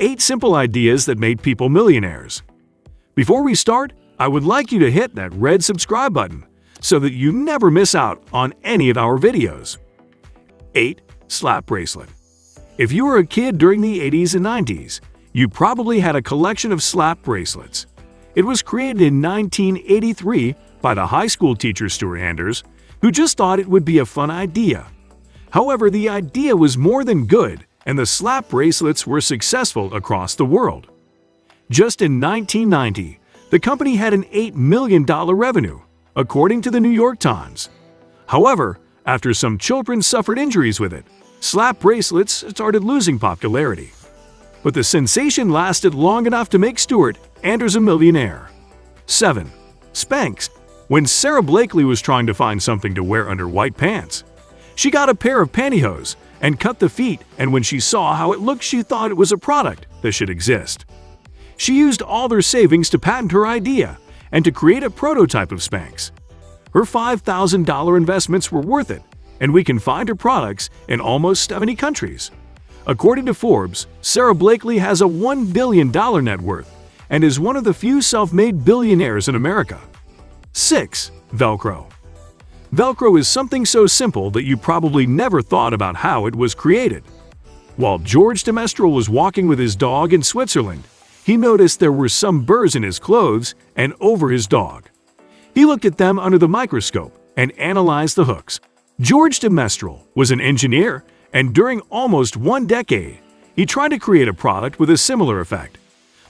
8 simple ideas that made people millionaires. Before we start, I would like you to hit that red subscribe button so that you never miss out on any of our videos. 8. Slap bracelet. If you were a kid during the 80s and 90s, you probably had a collection of slap bracelets. It was created in 1983 by the high school teacher Stuart Anders, who just thought it would be a fun idea. However, the idea was more than good, and the slap bracelets were successful across the world. Just in 1990, the company had an $8 million revenue, according to the New York Times. However, after some children suffered injuries with it, slap bracelets started losing popularity. But the sensation lasted long enough to make Stuart Anders a millionaire. 7. Spanx. When Sarah Blakely was trying to find something to wear under white pants, she got a pair of pantyhose and cut the feet, and when she saw how it looked, she thought it was a product that should exist. She used all her savings to patent her idea and to create a prototype of Spanx. Her $5,000 investments were worth it, and we can find her products in almost 70 countries. According to Forbes, Sarah Blakely has a $1 billion net worth and is one of the few self-made billionaires in America. 6. Velcro. Velcro is something so simple that you probably never thought about how it was created. While George de Mestral was walking with his dog in Switzerland, he noticed there were some burrs in his clothes and over his dog. He looked at them under the microscope and analyzed the hooks. George de Mestral was an engineer, and during almost 1 decade, he tried to create a product with a similar effect.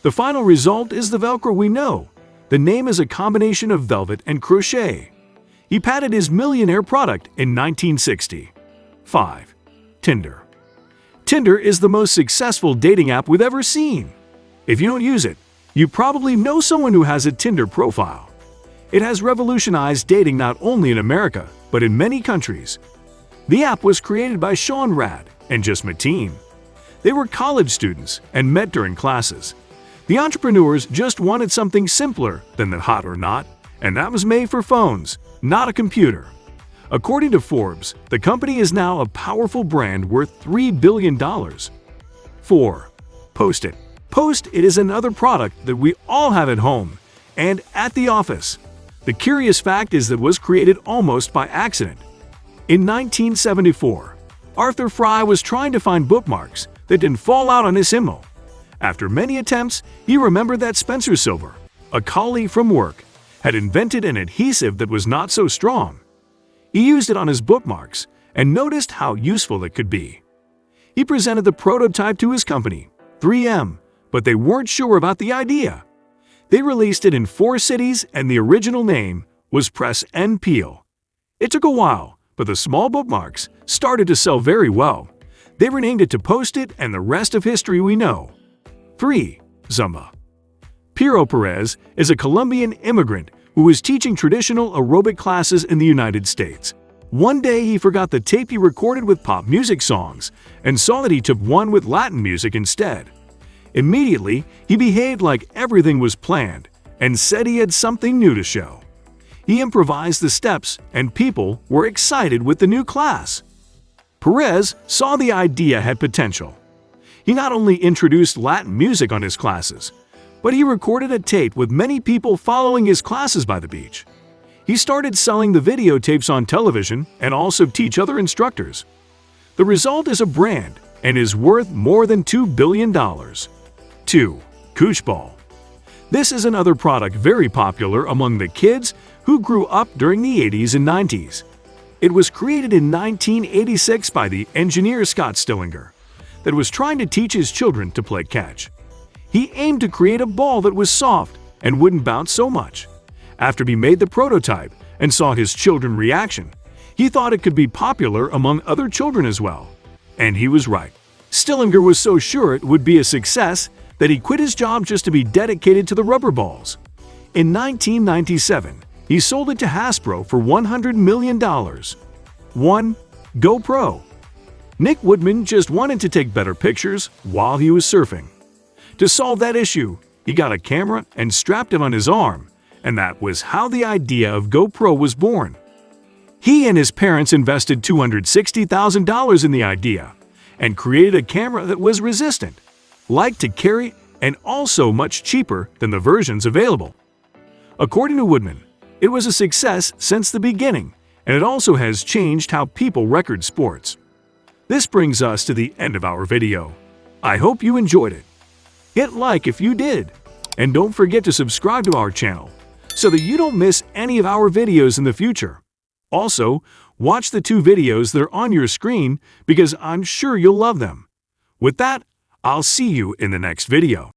The final result is the Velcro we know. The name is a combination of velvet and crochet. He patented his millionaire product in 1960. 5. Tinder. Tinder is the most successful dating app we've ever seen. If you don't use it, you probably know someone who has a Tinder profile. It has revolutionized dating not only in America, but in many countries. The app was created by Sean Rad and Just Mateen. They were college students and met during classes. The entrepreneurs just wanted something simpler than the Hot or Not, and that was made for phones, not a computer. According to Forbes, the company is now a powerful brand worth $3 billion. 4. Post-it. Post-it is another product that we all have at home and at the office. The curious fact is that it was created almost by accident. In 1974, Arthur Fry was trying to find bookmarks that didn't fall out on his symbol. After many attempts, he remembered that Spencer Silver, a colleague from work, had invented an adhesive that was not so strong. He used it on his bookmarks and noticed how useful it could be. He presented the prototype to his company, 3M, but they weren't sure about the idea. They released it in 4 cities, and the original name was Press and Peel. It took a while, but the small bookmarks started to sell very well. They renamed it to Post-it, and the rest of history we know. 3. Zumba. Piero Perez is a Colombian immigrant who was teaching traditional aerobic classes in the United States. One day he forgot the tape he recorded with pop music songs and saw that he took one with Latin music instead. Immediately, he behaved like everything was planned and said he had something new to show. He improvised the steps, and people were excited with the new class. Perez saw the idea had potential. He not only introduced Latin music on his classes, but he recorded a tape with many people following his classes by the beach. He started selling the videotapes on television and also teach other instructors. The result is a brand and is worth more than $2 billion. 2. Koosh Ball. This is another product very popular among the kids who grew up during the 80s and 90s. It was created in 1986 by the engineer Scott Stillinger that was trying to teach his children to play catch. He aimed to create a ball that was soft and wouldn't bounce so much. After he made the prototype and saw his children's reaction, he thought it could be popular among other children as well. And he was right. Stillinger was so sure it would be a success that he quit his job just to be dedicated to the rubber balls. In 1997, he sold it to Hasbro for $100 million. 1. GoPro. Nick Woodman just wanted to take better pictures while he was surfing. To solve that issue, he got a camera and strapped it on his arm, and that was how the idea of GoPro was born. He and his parents invested $260,000 in the idea and created a camera that was resistant, light to carry, and also much cheaper than the versions available. According to Woodman, it was a success since the beginning, and it also has changed how people record sports. This brings us to the end of our video. I hope you enjoyed it. Hit like if you did, and don't forget to subscribe to our channel so that you don't miss any of our videos in the future. Also, watch the 2 videos that are on your screen because I'm sure you'll love them. With that, I'll see you in the next video.